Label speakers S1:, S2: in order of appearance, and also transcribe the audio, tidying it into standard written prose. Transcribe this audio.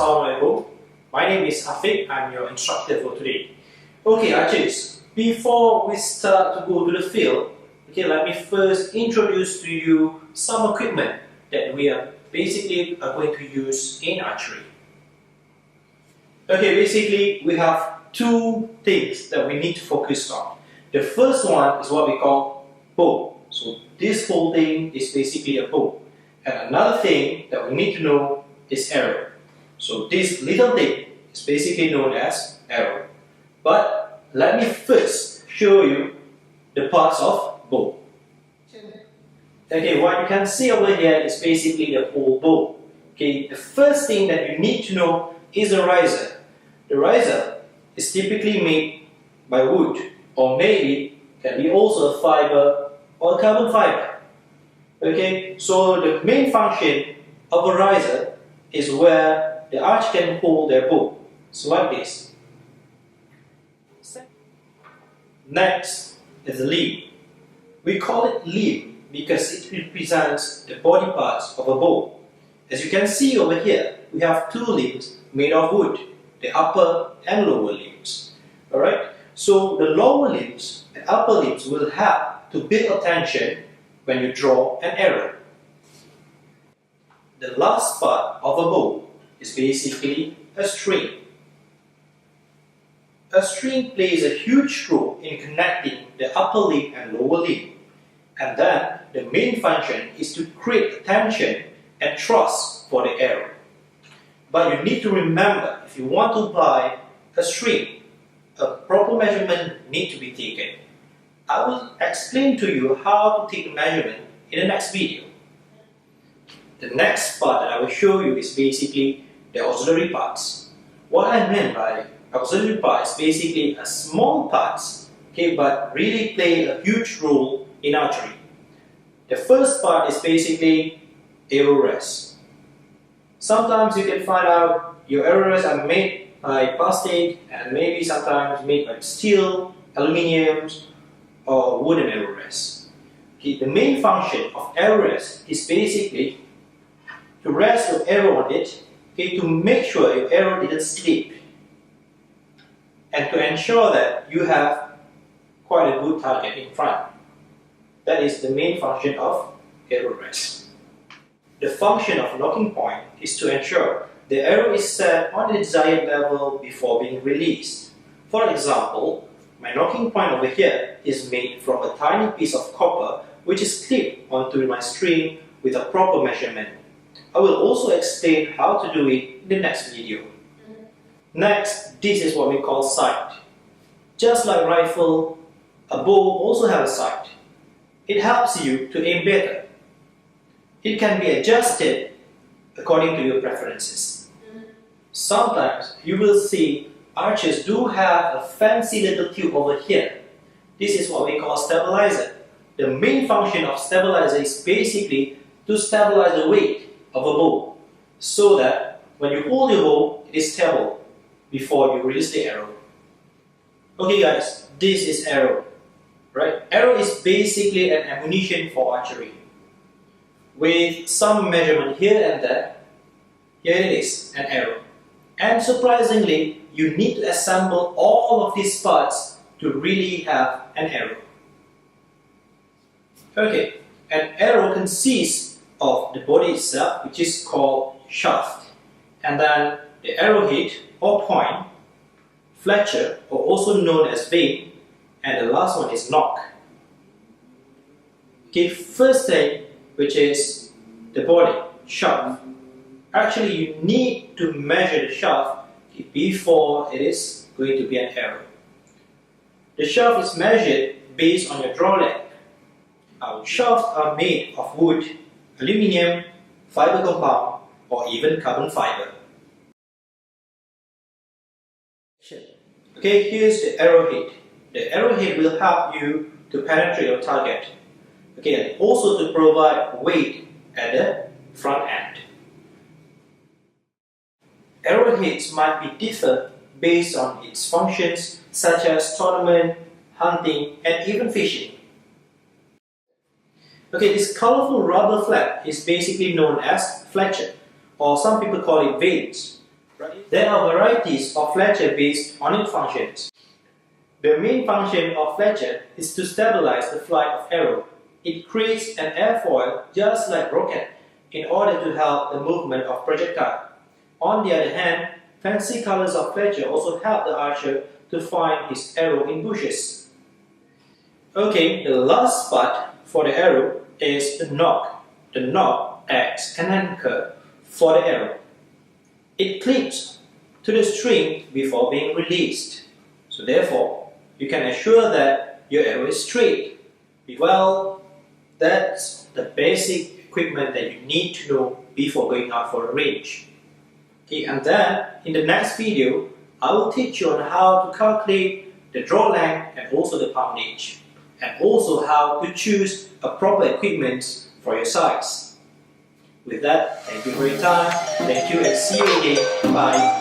S1: Assalamualaikum. My name is Afiq. I'm your instructor for today. Okay, archers, before we start to go to the field, let me first introduce to you some equipment that we are going to use in archery. Okay, basically we have two things that we need to focus on. The first one is what we call bow. So this whole thing is basically a bow. And another thing that we need to know is arrow. So this little thing is basically known as arrow. But let me first show you the parts of bow. Okay, what you can see over here is basically the whole bow. Okay, the first thing that you need to know is the riser. The riser is typically made by wood, or maybe can be also a fiber or carbon fiber. Okay, so the main function of a riser is where the archer can hold their bow. So like this. Next is the limb. We call it limb because it represents the body parts of a bow. As you can see over here, we have two limbs made of wood, the upper and lower limbs. Alright, so the lower limbs and upper limbs will have to build attention when you draw an arrow. The last part of a bow is basically a string. A string plays a huge role in connecting the upper limb and lower limb. And then the main function is to create tension and thrust for the arrow. But you need to remember, if you want to buy a string, a proper measurement needs to be taken. I will explain to you how to take the measurement in the next video. The next part that I will show you is basically the auxiliary parts. What I mean by auxiliary parts is basically a small parts, but really play a huge role in archery. The first part is basically arrow rests. Sometimes you can find out your arrow rests are made by plastic and maybe sometimes made by steel, aluminium, or wooden arrow rests. The main function of arrow rest is basically to rest your arrow on it, to make sure your arrow didn't slip, and to ensure that you have quite a good target in front. That is the main function of arrow rest. The function of locking point is to ensure the arrow is set on the desired level before being released. For example, my locking point over here is made from a tiny piece of copper which is clipped onto my string with a proper measurement. I will also explain how to do it in the next video. Next, this is what we call sight. Just like rifle, a bow also has a sight. It helps you to aim better. It can be adjusted according to your preferences. Sometimes you will see archers do have a fancy little tube over here. This is what we call stabilizer. The main function of stabilizer is basically to stabilize the weight of a bow, so that when you hold your bow, it is stable before you release the arrow. Okay guys, this is arrow. Right? Arrow is basically an ammunition for archery. With some measurement here and there, here it is, an arrow. And surprisingly, you need to assemble all of these parts to really have an arrow. Okay, an arrow consists of the body itself, which is called shaft, and then the arrowhead or point, fletcher, or also known as vein, and the last one is nock. Okay, first thing, which is the body, shaft. Actually, you need to measure the shaft before it is going to be an arrow. The shaft is measured based on your draw length. Our shafts are made of wood, aluminium, fiber compound, or even carbon fiber. Okay, here's the arrowhead. The arrowhead will help you to penetrate your target. Okay, and also to provide weight at the front end. Arrowheads might be different based on its functions, such as tournament, hunting, and even fishing. Okay, this colorful rubber flap is basically known as fletcher, or some people call it veins. There are varieties of Fletcher based on its functions. The main function of Fletcher is to stabilize the flight of arrow. It creates an airfoil just like rocket in order to help the movement of projectile. On the other hand, fancy colors of Fletcher also help the archer to find his arrow in bushes. Okay, the last part for the arrow is the nock. The nock acts as an anchor for the arrow. It clips to the string before being released. So therefore, you can assure that your arrow is straight. Well, that's the basic equipment that you need to know before going out for a range. Okay, and then in the next video, I will teach you on how to calculate the draw length and also the poundage, and also how to choose a proper equipment for your size. With that, thank you for your time. Thank you and see you again. Bye.